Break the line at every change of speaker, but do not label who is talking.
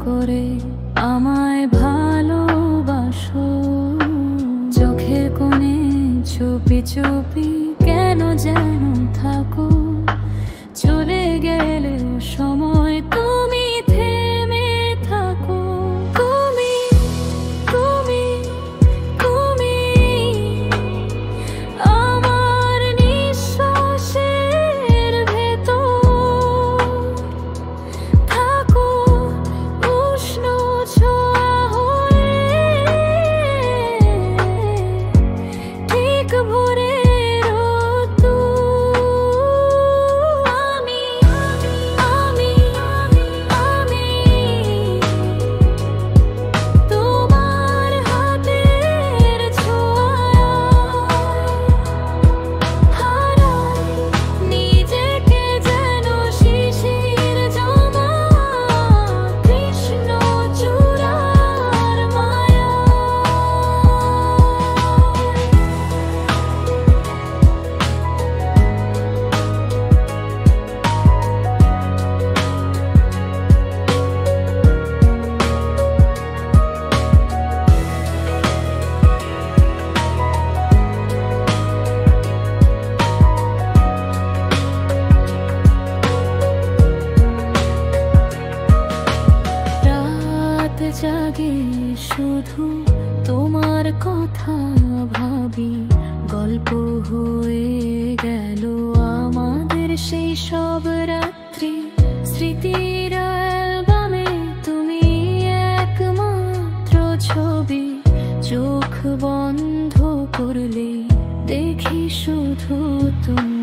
করে আমায় ভালোবাসো। চোখের কোণে চুপি চুপি কেন যেন থাকো, চলে গেলেও সময় তুমি থেমে থাকো। তুমি তুমি তুমি আমার নিঃশ্বাসের ভেতর থাকো, উষ্ণ ছোঁয়া হয়ে ঠিক ভোরের রোদ্দুর। আমি আমি আমি তোমার হাতের ছোঁয়ায় হারাই নিজেকে, যেন শিশির জমা কৃষ্ণ চূড়ার মায়া। রাত জাগে শুধু তোমার কথা ভাবি, গল্প হয়ে গেল আমাদের সেই সব রাত্রি। স্মৃতির অ্যালবামে তুমি একমাত্র ছবি, চোখ বন্ধ করলে দেখি শুধু তুমি।